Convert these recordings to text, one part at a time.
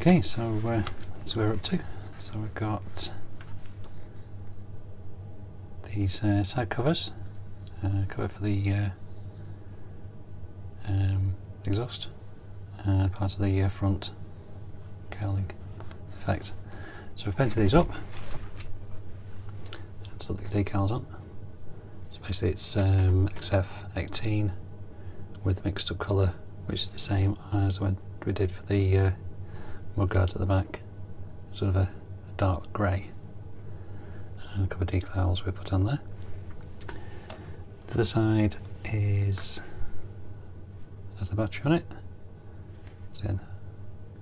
Okay, so that's where we're up to. So we've got these side covers, cover for the exhaust, and part of the front cowling effect. So we've painted these up. Still the decals on. So basically it's XF18 with mixed up colour, which is the same as what we did for the mudguards at the back, sort of a dark grey, and a couple of decals we put on there. The other side has the battery on it, so again,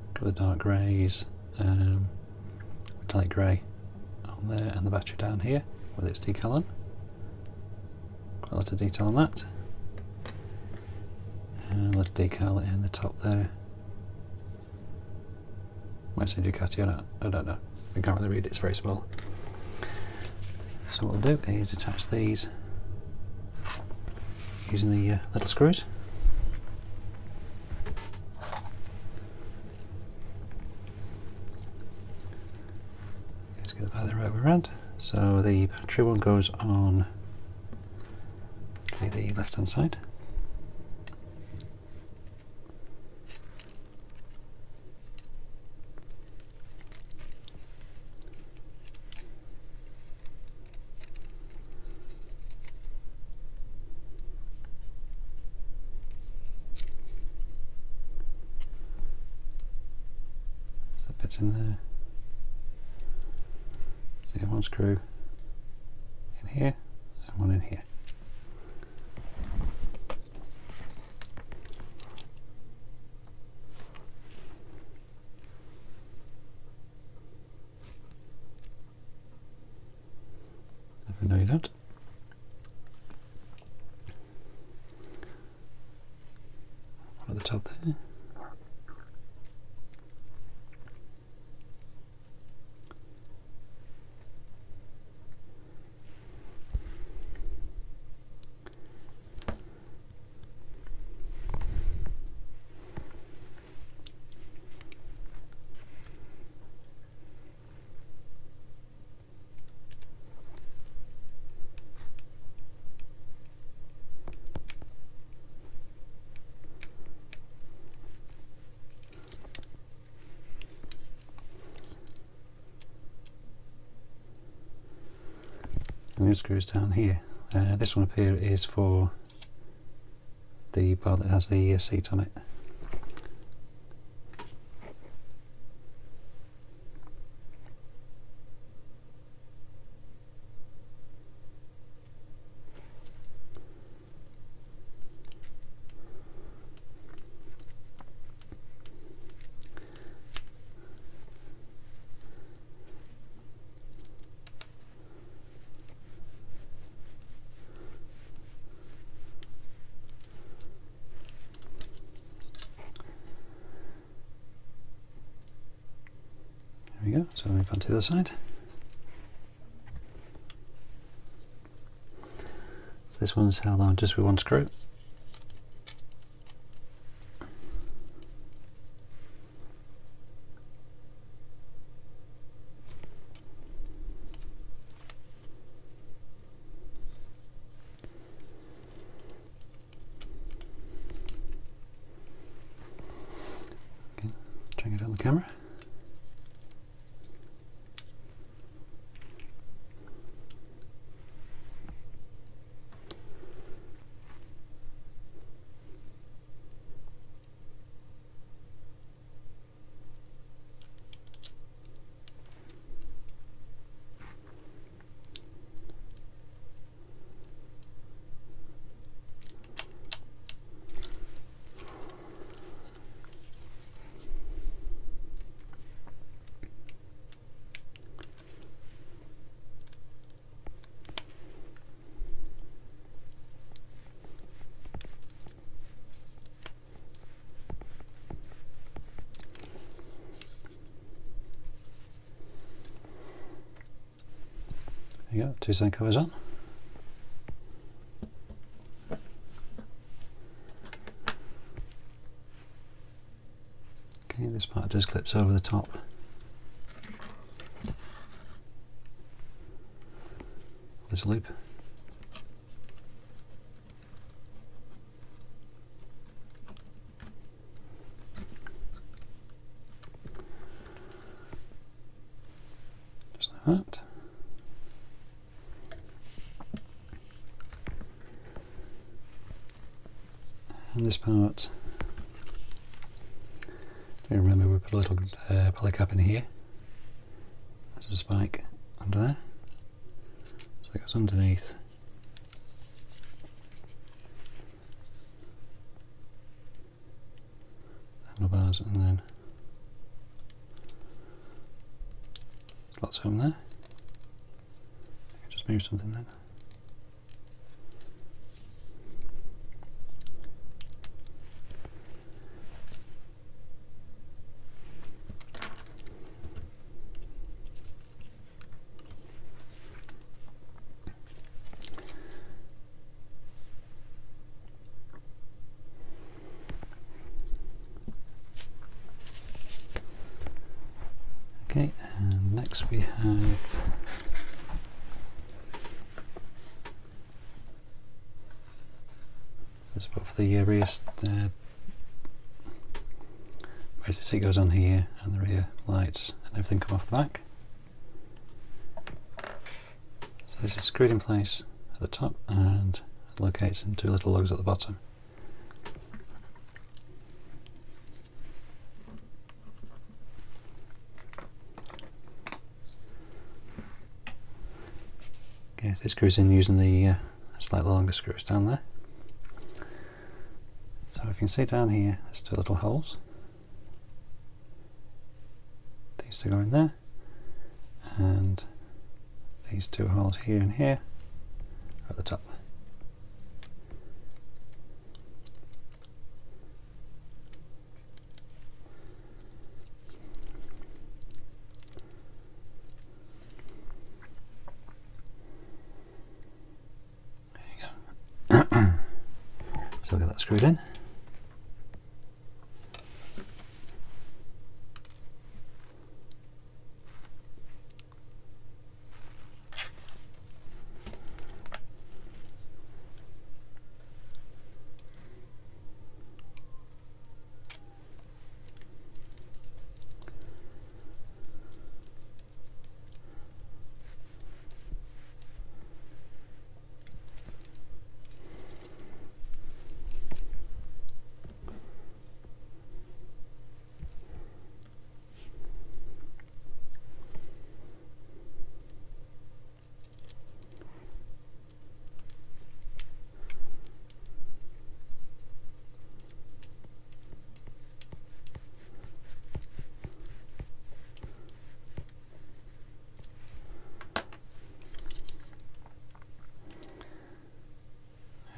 a couple of dark greys, metallic grey on there, and the battery down here with its decal on. Quite a lot of detail on that, and a little decal in the top there. Might say Ducati, I don't know. We can't really read it, it's very small. So what we'll do is attach these using the little screws. Let's get the other way around. So the battery one goes on the left hand side. Fits in there. So you have one screw in here and one in here. No, you don't. One at the top there. And the screws down here. This one up here is for the bar that has the seat on it. There we go, so move on to the other side. So this one's held on just with one screw. Okay, trying it on the camera. There you go, two side covers on. Okay, This part just clips over the top. This loop. Just like that. And this part, do you remember we put a little poly cap in here? There's a spike under there, so it goes underneath. Handlebars, and then slots home there. I can just move something then. Okay, and next we have this part for the rear. Basically, the seat goes on here, and the rear lights and everything come off the back. So this is screwed in place at the top and locates in two little lugs at the bottom. Okay, this screws in using the slightly longer screws down there. So if you can see down here, there's two little holes. These two go in there, and these two holes here and here are at the top. So we'll get that screwed in.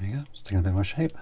There you go, it's taking a bit more shape.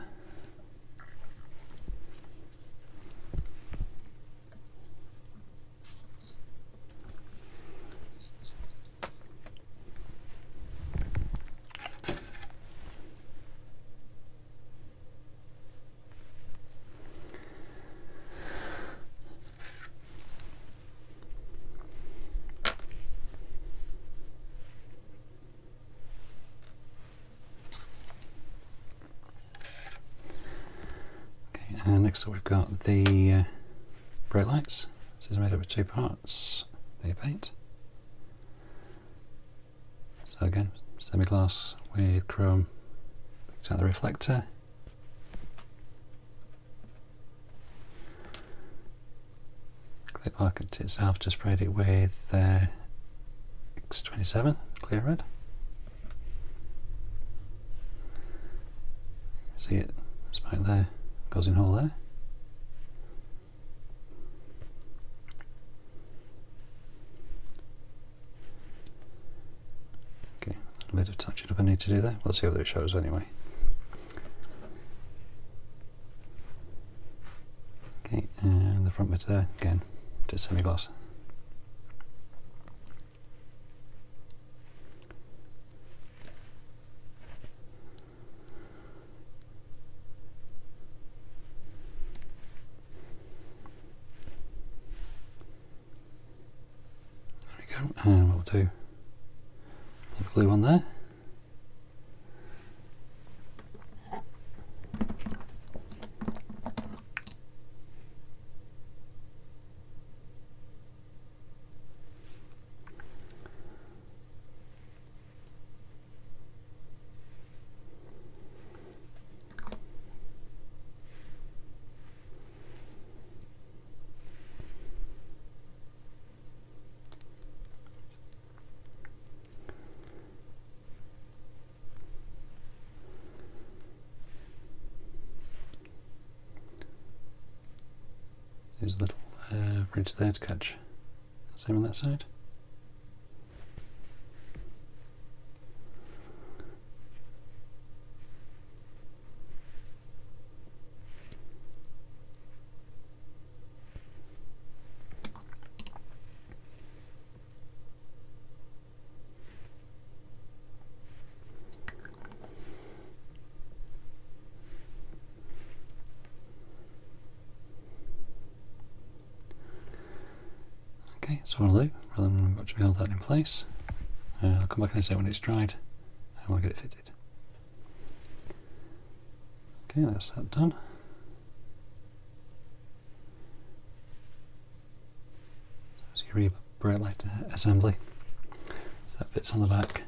And next up we've got the brake lights. This is made up of two parts, the paint. So again, semi-gloss with chrome, picks out the reflector. Clip pocket itself, just sprayed it with X27 clear red. See it spike there, goes in hole there. Okay, a little bit of touching up I need to do there. We'll see whether it shows anyway. Okay, and the front bit there, again, just semi-gloss. and we'll do put glue on there. There's a little bridge there to catch. Same on that side. Okay, so what I'll do, rather than watch me hold that in place, I'll come back in a second when it's dried and we'll get it fitted. Okay, that's that done. So it's your brake light assembly. So that fits on the back.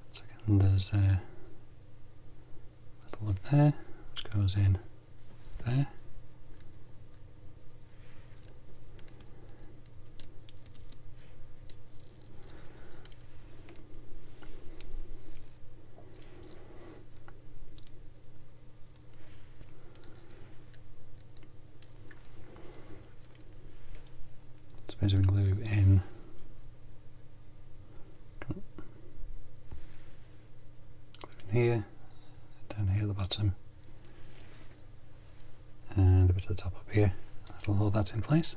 So again, there's a little lug there, which goes in there. Suppose we can glue in here, down here at the bottom, and a bit at the top up here. That'll hold that in place.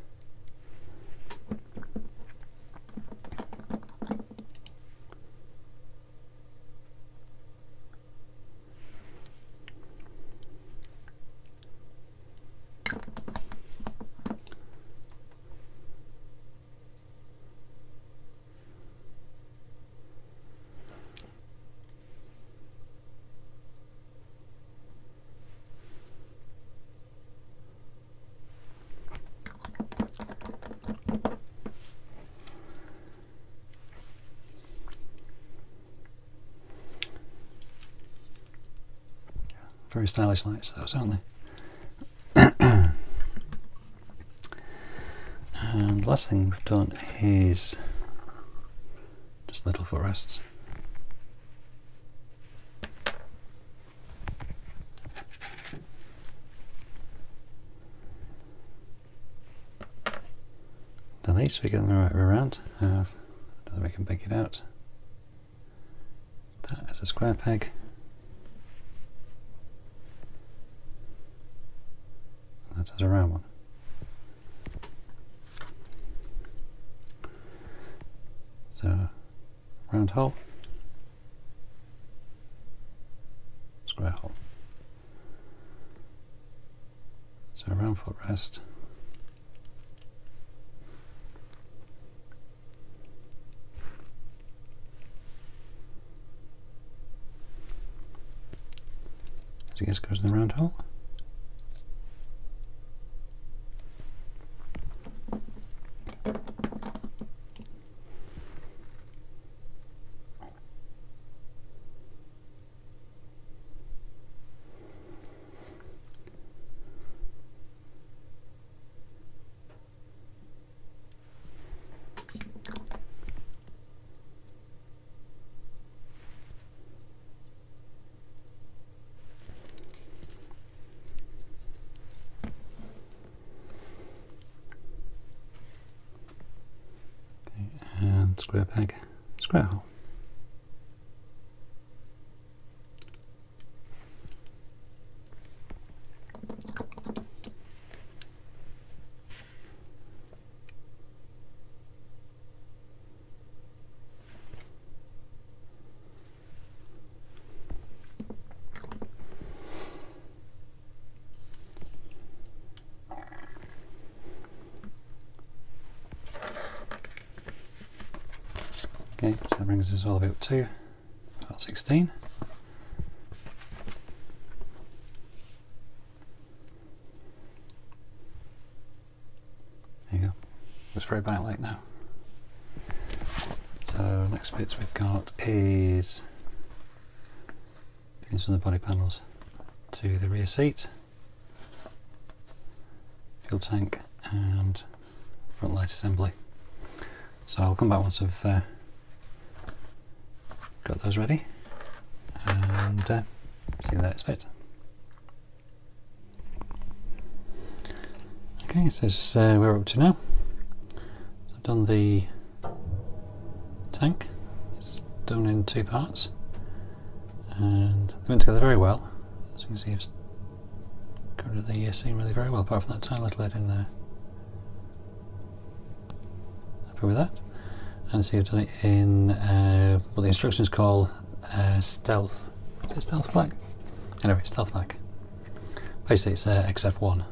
Very stylish lights those, aren't they? And the last thing we've done is just little footrests. Now these, so we get them the right way around. Now we can pick it out. That is a square peg. That is a round one. So, round hole, square hole. So a round footrest, as I guess goes in the round hole. And square peg, square hole. Okay, so that brings us all the way up to part 16. There you go. Looks very bike-like now. So next bits we've got is fitting some of the body panels to the rear seat, fuel tank and front light assembly. So I'll come back once I've got those ready and see the next bit. Okay, so this is where we're up to now. So I've done the tank. It's done in 2 parts and they went together very well. As you can see, I've got rid of the seam really very well, apart from that tiny little bit in there. Happy with that. And see, I've done it in what the instructions call stealth. Is it stealth black? Anyway, stealth black. Basically, it's XF1.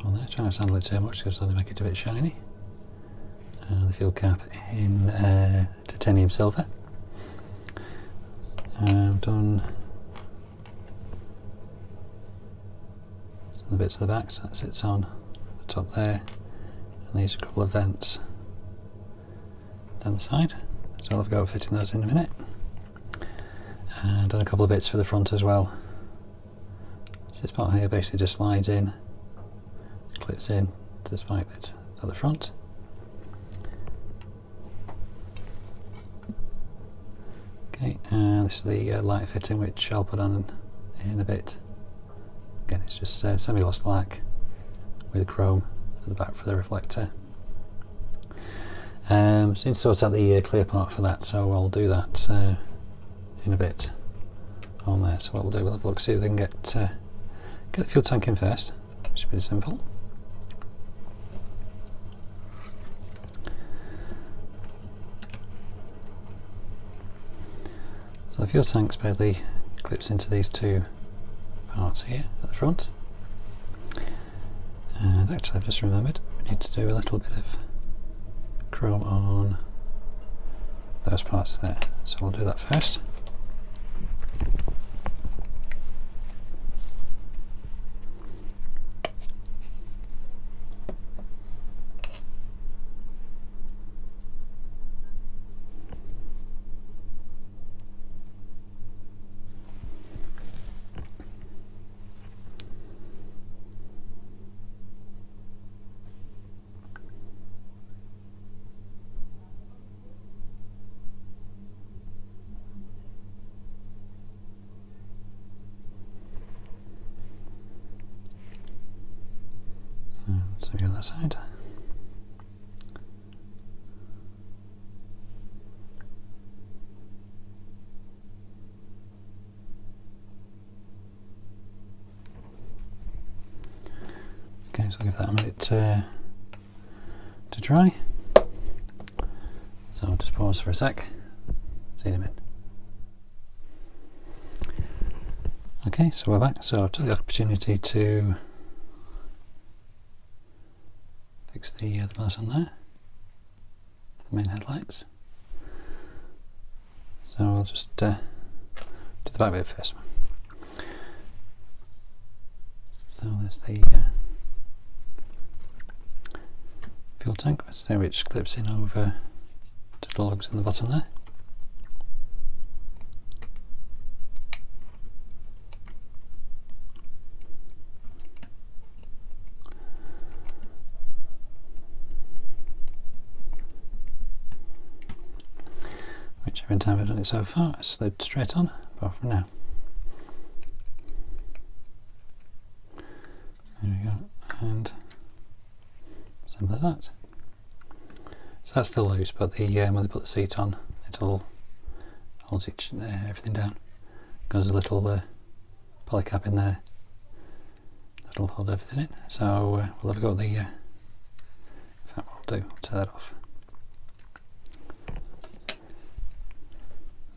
On there, trying not to handle it too much because it'll only make it a bit shiny. The fuel cap in titanium silver. I've done some of the bits of the back, so that sits on the top there, and these are a couple of vents down the side, so I'll have a go at fitting those in a minute. And done a couple of bits for the front as well. So this part here basically just slides in, clips in to the spike bit at the front. Okay, and this is the light fitting, which I'll put on in a bit. Again, it's just semi-gloss black with chrome at the back for the reflector. So need to sort out the clear part for that, so I'll do that in a bit on there. So what we'll do, we'll have a look, see if we can get the fuel tank in first, which is pretty simple. So the fuel tank basically clips into these 2 parts here at the front. And actually I've just remembered we need to do a little bit of chrome on those parts there. So we'll do that first. So the other side. Okay, so I'll give that a minute to dry. So I'll just pause for a sec. See you in a minute. Okay, so we're back. So I took the opportunity to fix the glass on there, the main headlights. So I'll just do the back bit first. So there's the fuel tank, which clips in over to the lugs in the bottom there. Which every time I've done it so far, it's slid straight on, apart from now. There we go, and simple as that. So that's still loose, but the when they put the seat on, it'll hold everything down. There's a little poly cap in there that'll hold everything in. So we'll have a go at the. In fact, what I'll do, I'll take that off.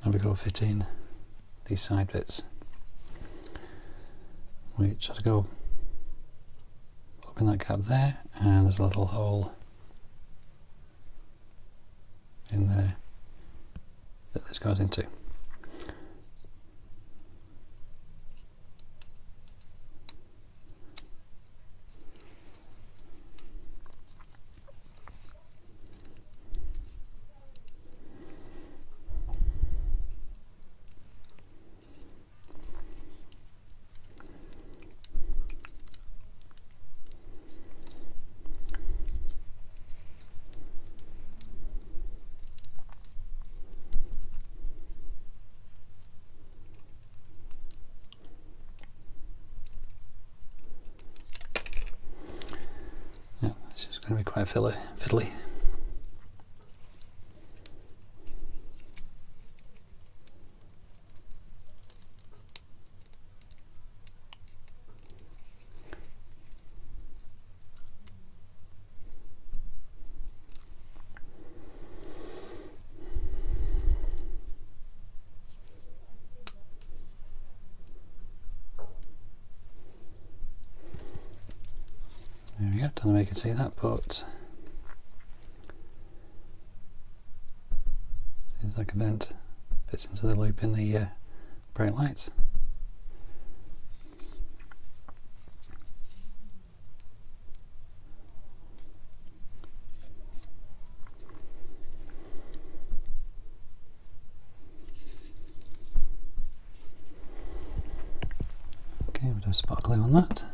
Now we go fit in these side bits, which have to go up in that cap there, and there's a little hole in there that this goes into. This is going to be quite fiddly. There we go, don't know if you can see that, but seems like a vent fits into the loop in the brake lights. Okay, we'll do a spot glue on that.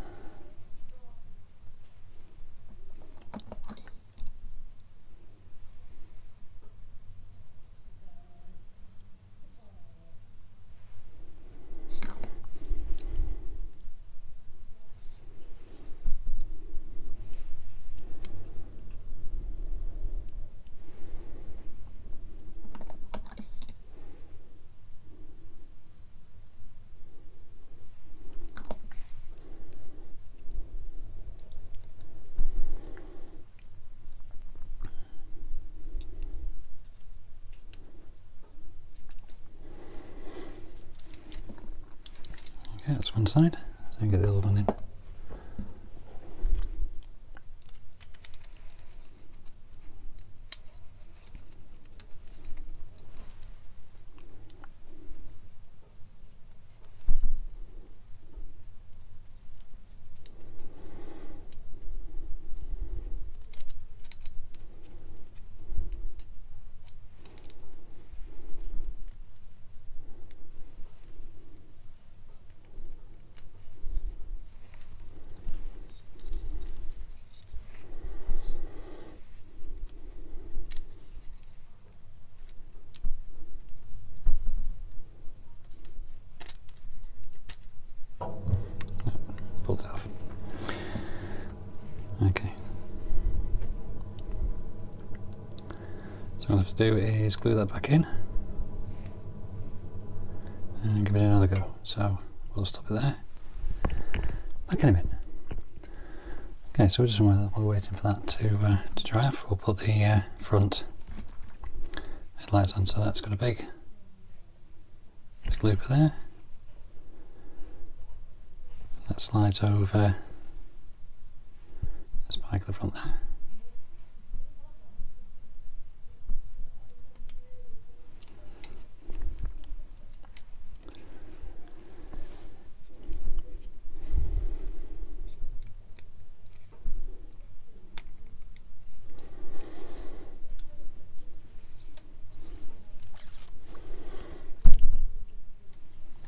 Okay, that's one side, so we can get the other one in. Pulled it off. Okay. So what I have to do is glue that back in and give it another go. So we'll stop it there. Back in a minute. Okay, so just while we're waiting for that to dry off, we'll put the front headlights on. So that's got a big looper there. That slides over the spike at the front there.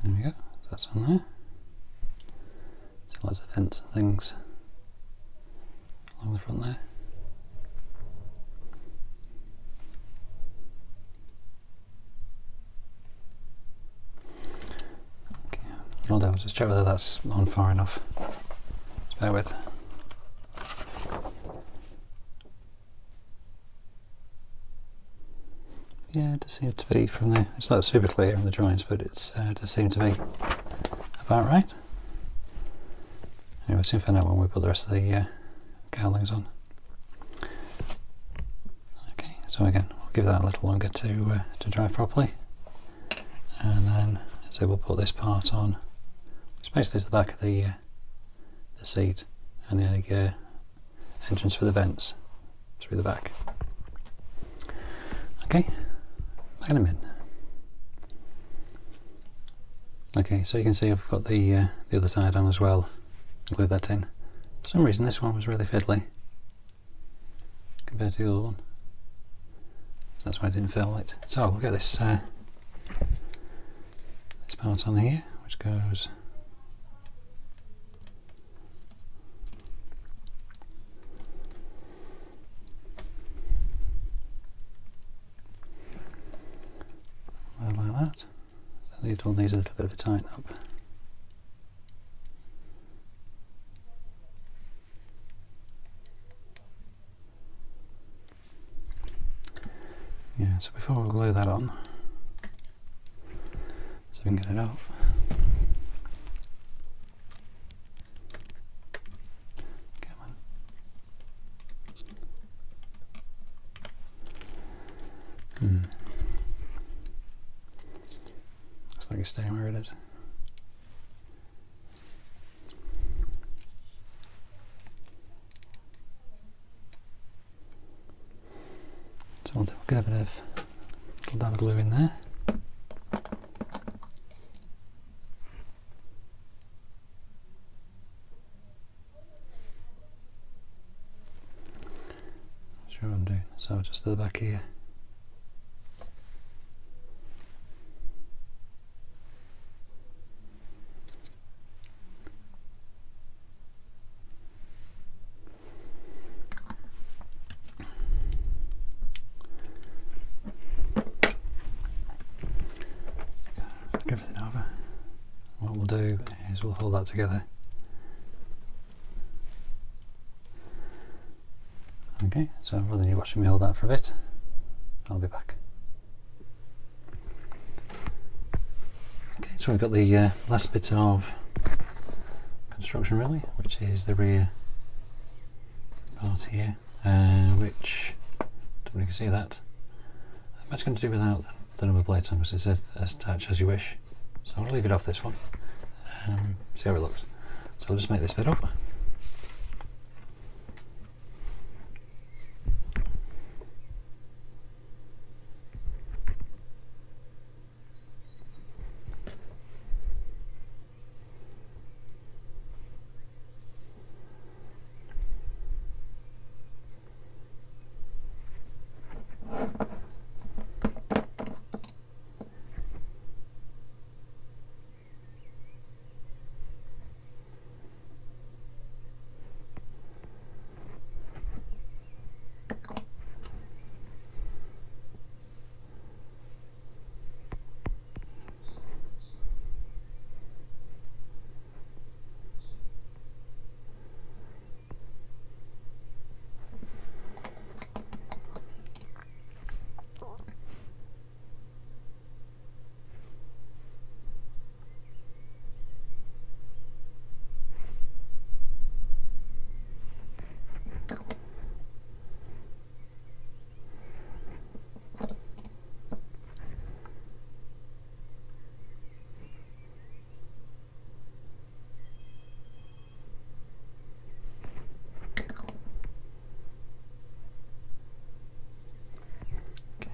There we go, that's on there. Lots of vents and things along the front there. Okay, what I'll do is just check whether that's on far enough. Just bear with. Yeah, it does seem to be from there. It's not super clear on the drawings, but it does seem to be about right. Anyway, we'll soon find out when we put the rest of the cowlings on. Okay, so again, we'll give that a little longer to dry properly, and then so we'll put this part on, which basically is the back of the seat and the entrance for the vents through the back. Okay, back in a minute. Okay, so you can see I've got the other side on as well. Glued that in. For some reason this one was really fiddly compared to the other one, so that's why I didn't fill it. So we'll get this this part on here, which goes like that. So it all needs a little bit of a tighten up. Yeah, so before we glue that on, so we can get it off. Come on. Looks like it's staying where it is. So we'll get a bit of little dab of glue in there. Sure I'm doing. So just to the back here. Everything over. What we'll do is we'll hold that together. Okay, so rather than you watching me hold that for a bit, I'll be back. Okay, so we've got the last bit of construction really, which is the rear part here, which, I don't know if you can see that. I'm actually going to do without the number plate on because it says attach as you wish. So I'll leave it off this one, see how it looks. So I'll just make this bit up.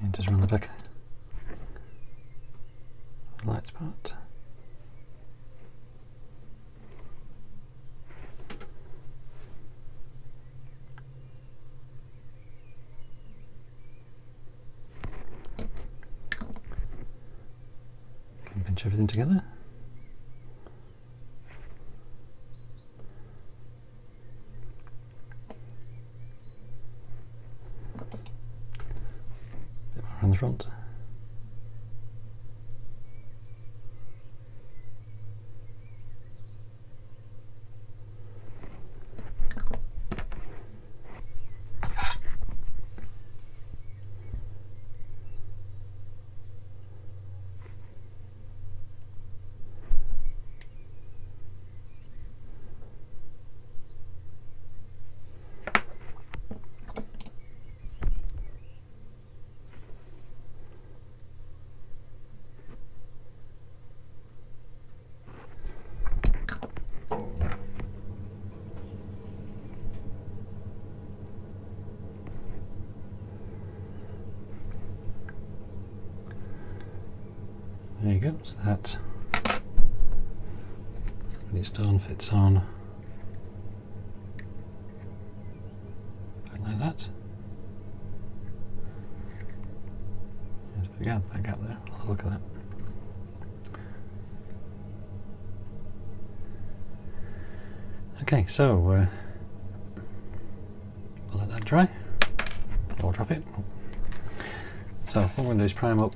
And just run the back of the lights part. Can pinch everything together. On the front. There you go, so that, when it's done, fits on like that. There's a big gap there, I'll have a look at that. Okay, so we'll let that dry, or drop it. So what we're going to do is prime up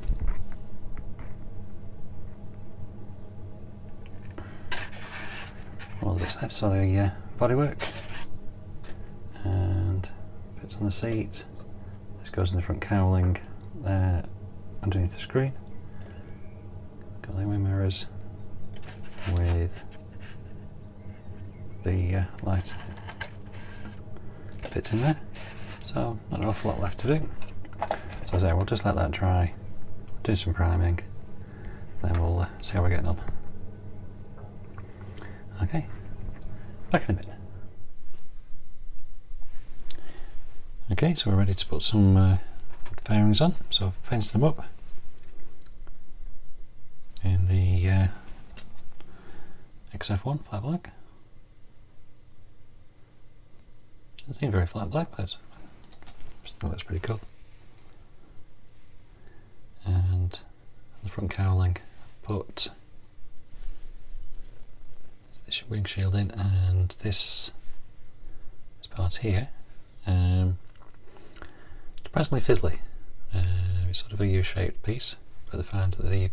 all that's left, so the bodywork, and fits on the seat. This goes in the front cowling there underneath the screen. Got the wing mirrors with the light fits in there, so not an awful lot left to do. So as I say, we'll just let that dry, do some priming, then we'll see how we're getting on. Okay, back in a bit. Okay, so we're ready to put some fairings on. So I've painted them up in the XF1 flat black. Doesn't seem very flat black, but I still looks pretty cool. And the front cowling, put this windshield in, and this part here, surprisingly fiddly. It's sort of a U-shaped piece, but I find that the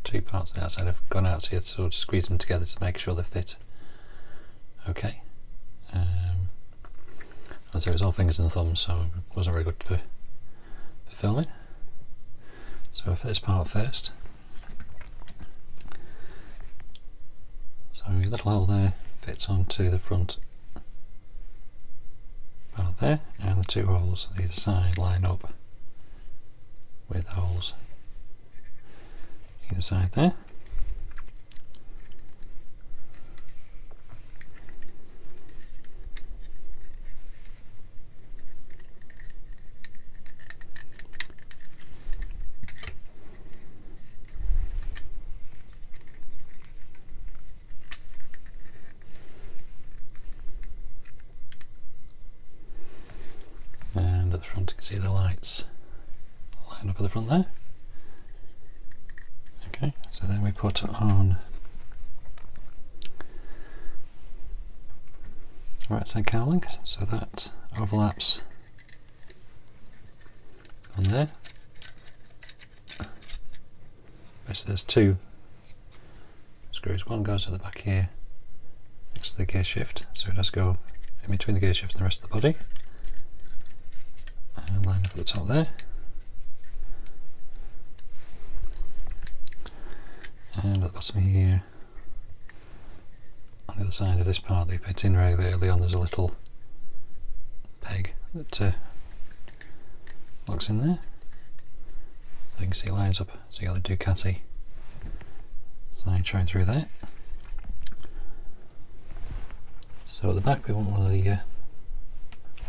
two parts on the outside have gone out, so you have to sort of squeeze them together to make sure they fit okay. As it was all fingers and thumbs, so it wasn't very good for filming. So for this part first, so your little hole there fits onto the front part there, and the two holes on either side line up with the holes either side there. And at the front you can see the lights line up at the front there. Okay, so then we put on right side cowling, so that overlaps on there. Basically there's two screws, one goes at the back here next to the gear shift, so it has to go in between the gear shift and the rest of the body. And line up at the top there, and at the bottom here on the other side of this part they put in really early on, there's a little peg that locks in there, so you can see it lines up, so you got the Ducati sign showing through there. So at the back we want one of the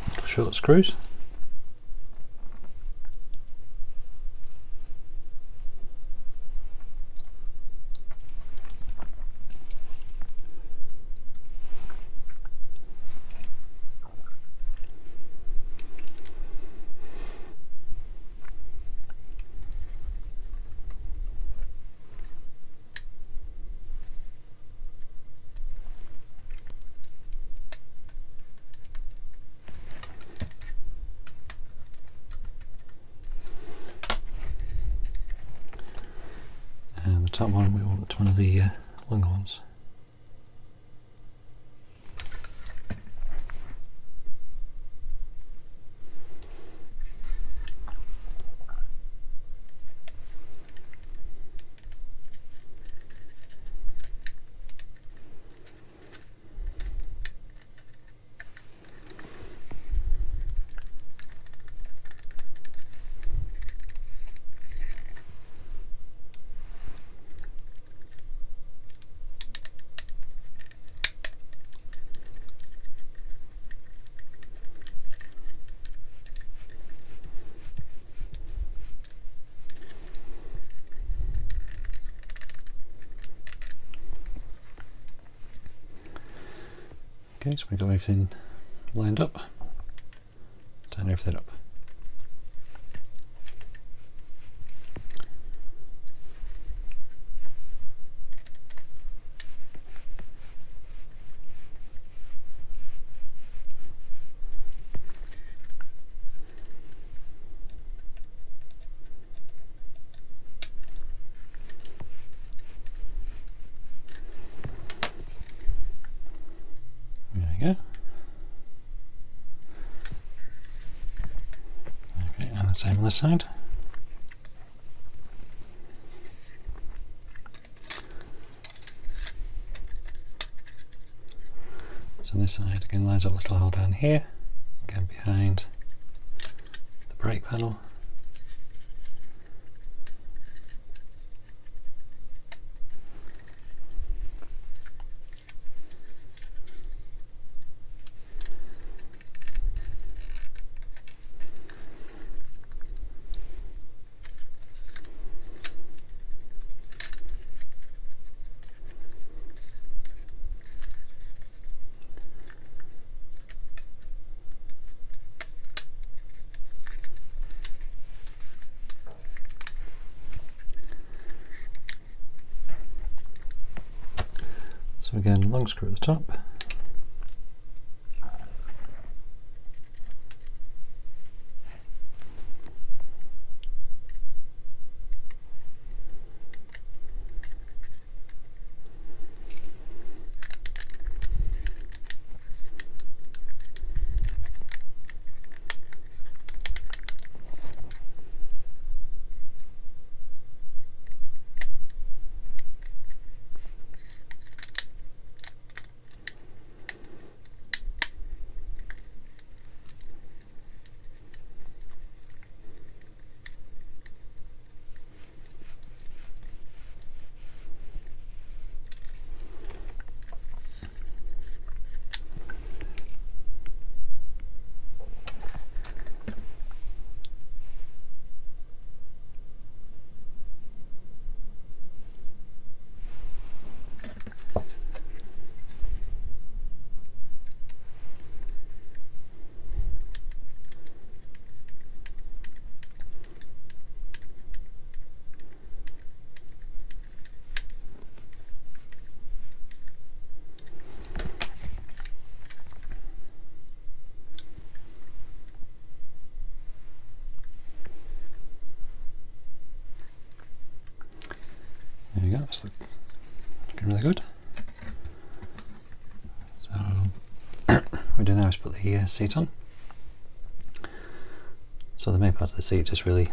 little short screws. And the top one, we want one of the longer ones. Okay, so we've got everything lined up. Turn everything up. There we go. Okay, and the same on this side. So this side again lines up a little hole down here, again behind the brake panel. So again, long screw at the top. There you go, that's looking really good. So what we do now is put the seat on. So the main part of the seat just really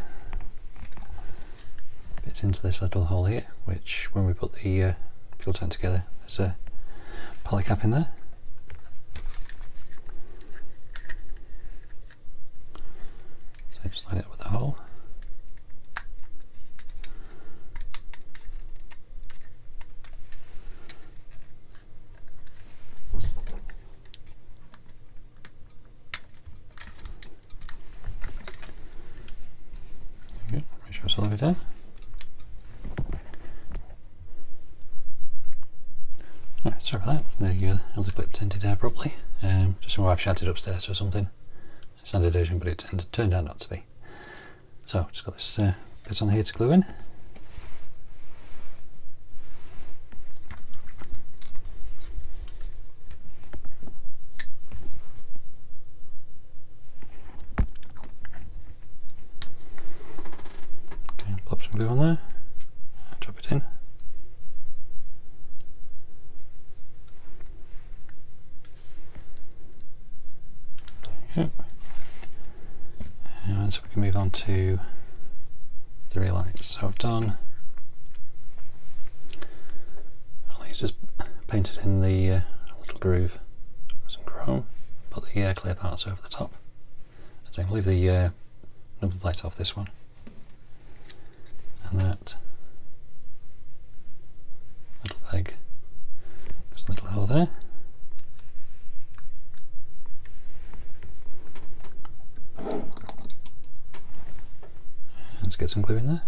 fits into this little hole here, which when we put the fuel tank together, there's a poly cap in there. So just line it up with the hole. Make sure it's all the way down. Right, sorry about that. There you go, another clip tinted out properly. Just my wife shouted upstairs for something. It sounded urgent, but it turned out not to be. So, just got this bit on here to glue in. Okay, plop some glue on there, drop it in. Yep. And so we can move on to the rear lights. So I've done, I think it's just painted in the little groove with some chrome, put the clear parts over the top. So I can leave the number plate off this one, and that little peg, just a little hole there. Let's get some glue in there.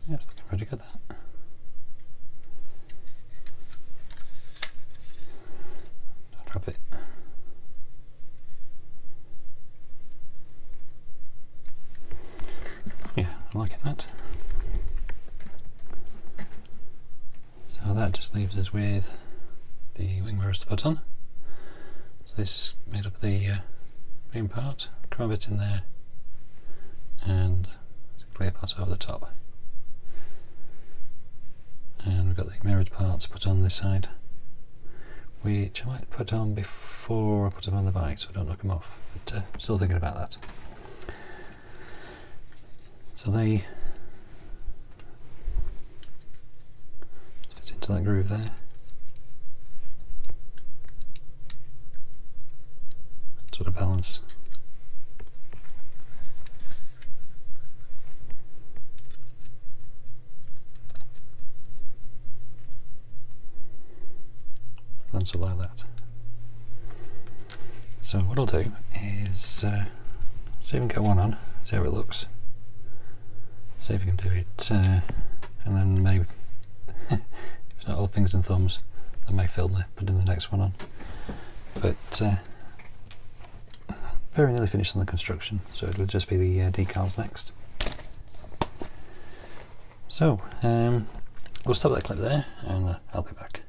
Yeah, it's looking pretty good, that. Don't drop it. Yeah, I'm liking that. So that just leaves us with the wing mirrors to put on. So this is made up of the main part, chrome bit in there, and a clear part over the top. And we've got the mirrored parts put on this side, which I might put on before I put them on the bike so I don't knock them off, but still thinking about that. So they fit into that groove there. Sort of balance. And so like that. So what I'll do is see if we can get one on, see how it looks. See if we can do it, and then maybe, if not all fingers and thumbs, I may film it, putting the next one on. But very nearly finished on the construction, so it'll just be the decals next. So we'll stop that clip there, and I'll be back.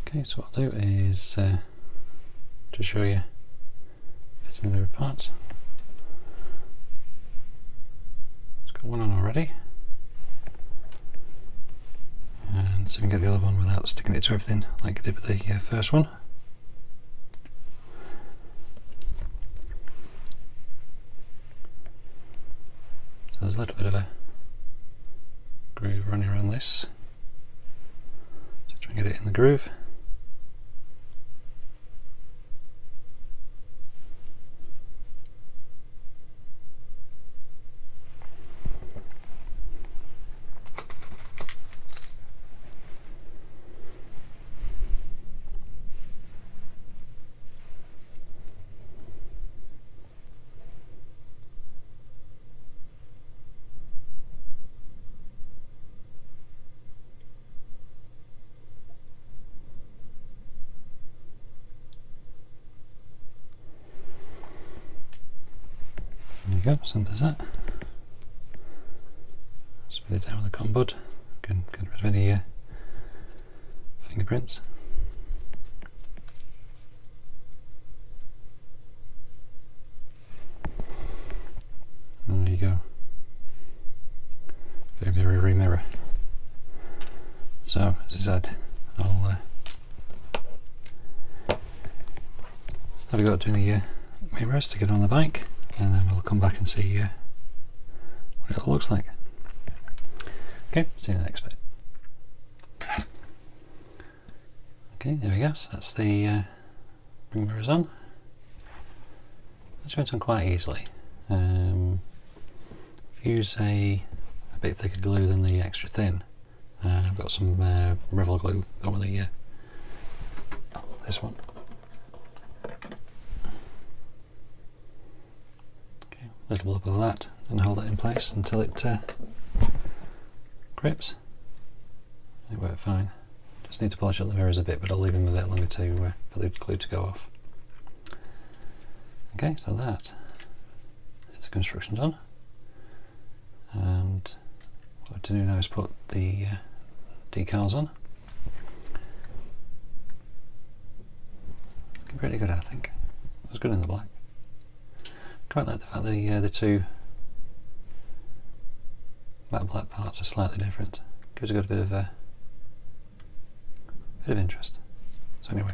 Okay, so what I'll do is to show you fitting the mirror parts. It's got one on already, and so we can get the other one without sticking it to everything like I did with the first one. So there's a little bit of a groove running around this, so try and get it in the groove. There you go, simple as that. Smooth it down with a cotton bud, get rid of any fingerprints. There you go. Very mirror. So, as I said, I'll have a go at doing the mirrors to get on the bike, and then we'll come back and see what it all looks like. Okay, see you in the next bit. Okay, there we go. So that's the ring mirrors on. This went on quite easily. If you use a bit thicker glue than the extra thin, I've got some Revel glue over the this one. Okay, a little bit of that, and hold it in place until it grips. It worked fine. Just need to polish up the mirrors a bit, but I'll leave them a bit longer to for the glue to go off. Okay, so that is the construction done, and what to do now is put the decals on. Looking pretty good, I think. It was good in the black. Quite like the fact that the two matte black parts are slightly different. Gives a good bit of interest. So anyway,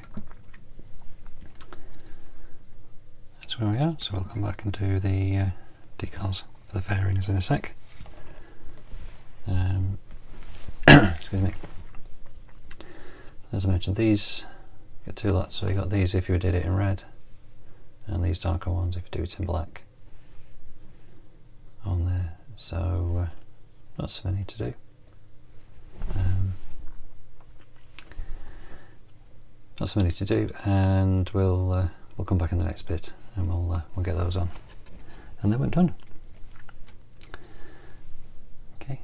that's where we are. So we'll come back and do the decals for the fairings in a sec. Excuse me. As I mentioned, these get two lots. So you got these if you did it in red, and these darker ones if you do it in black on there. So not so many to do. Not so many to do, and we'll we'll come back in the next bit and we'll get those on, and then we're done. Okay.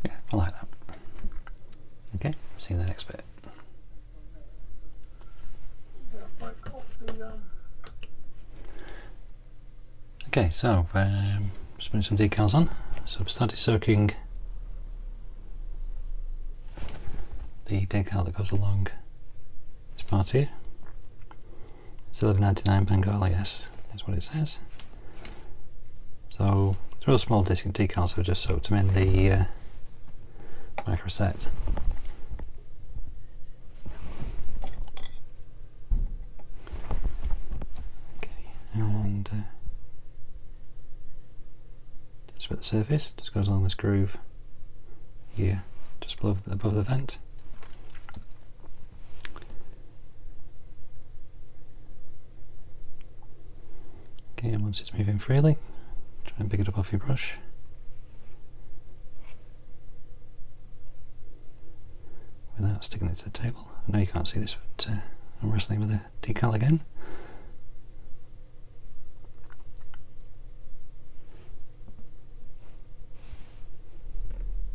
Yeah, I like that. Okay, see you in the next bit. Okay, so just putting some decals on. So I've started soaking the decal that goes along this part here. It's 11.99 Panigale, yes, that's what it says. So they're all small disc decals, so I just soaked them in the micro set. Okay, and just about the surface, just goes along this groove here, just above the vent. Okay, and once it's moving freely, try and pick it up off your brush. Without sticking it to the table. I know you can't see this, but I'm wrestling with a decal again.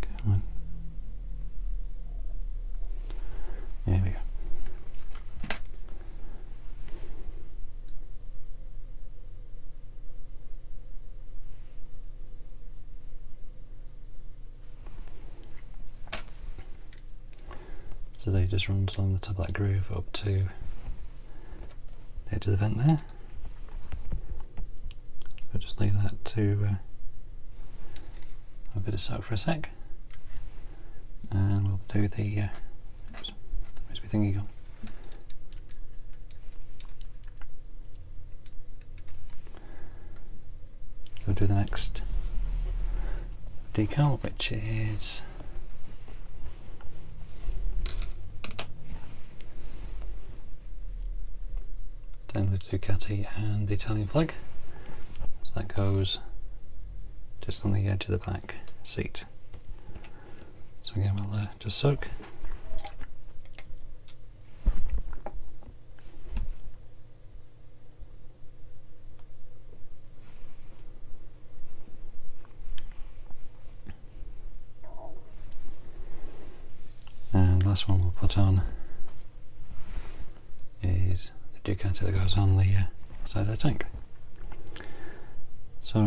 Come on. There we go. So they just runs along the top of that groove up to the edge of the vent there. So just leave that to a bit of soak for a sec, and we'll do the oops, where's my thingy gone? So we'll do the next decal, which is down the Ducati and the Italian flag. So that goes just on the edge of the back seat. So again, we'll just soak. And the last one we'll put on is the Ducati that goes on the side of the tank. So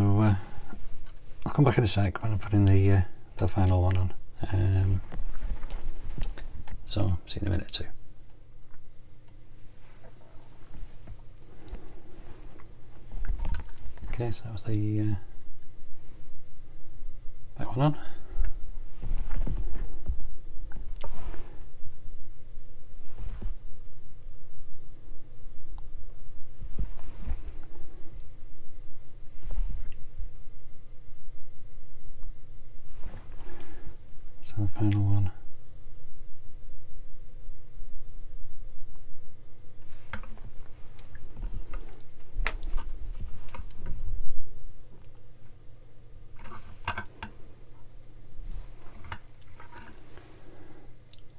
I'll come back in a sec when I'm putting the final one on. So see you in a minute or two. Okay, so that was the back one on. So the final one.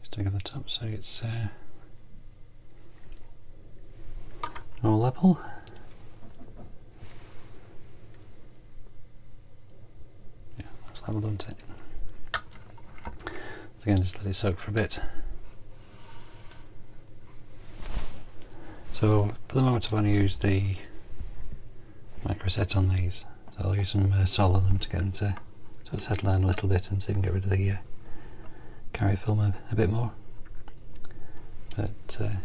Just take off the top so it's all level. Yeah, that's level, doesn't it? So again, just let it soak for a bit. So for the moment I want to use the micro set on these. So I'll use some sol on them to get them to sort of settle down a little bit and see if we can get rid of the carrier film a bit more. But there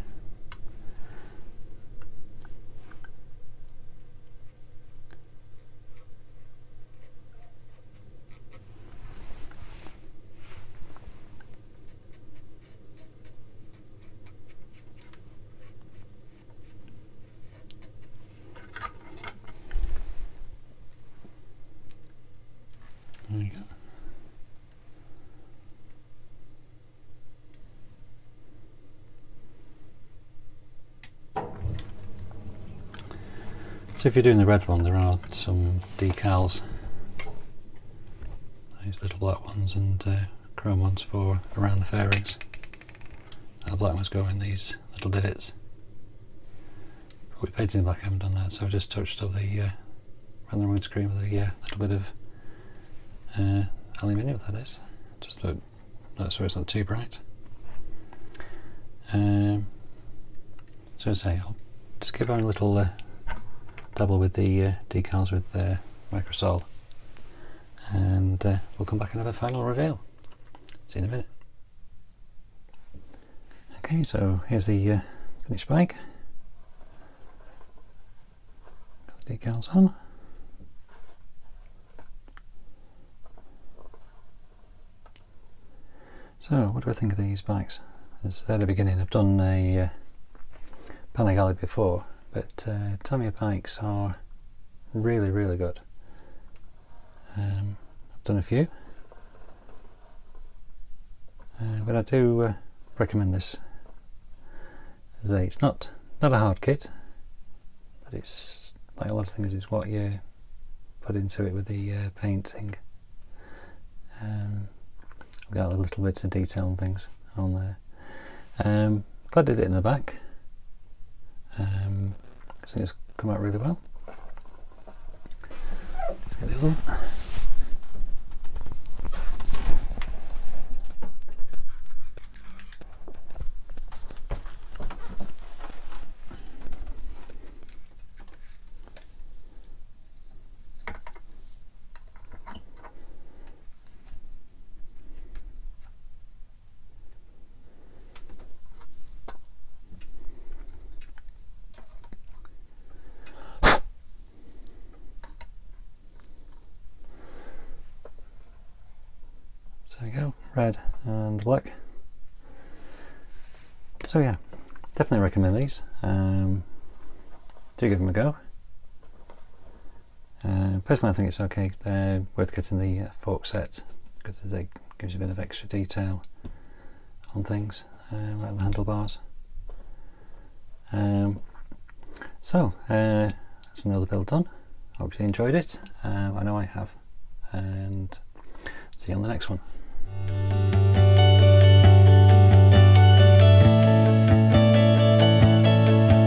you go. So if you're doing the red one, there are some decals These little black ones and chrome ones for around the fairings. The black ones go in these little divots. But we painted in black, I haven't done that, so I've just touched up the around the windscreen with a little bit of aluminium, that is, just so it's not too bright. So as I say, I'll just give it a little double with the decals with Microsol, and we'll come back and have a final reveal. See you in a minute. Okay, so here's the finished bike. Got the decals on. So, what do I think of these bikes? As I said at the beginning, I've done a Panigale before, but Tamiya bikes are really, really good. I've done a few, but I do recommend this. As I say, it's not a hard kit, but it's like a lot of things. It's what you put into it with the painting. Got a little bits of detail and things on there. Glad I did it in the back. I think it's come out really well. Let's get the other one. There we go, red and black. So yeah, definitely recommend these. Do give them a go. Personally, I think it's okay. They're worth getting the fork set because it gives you a bit of extra detail on things, like the handlebars. So that's another build done. Hope you enjoyed it. I know I have, and see you on the next one.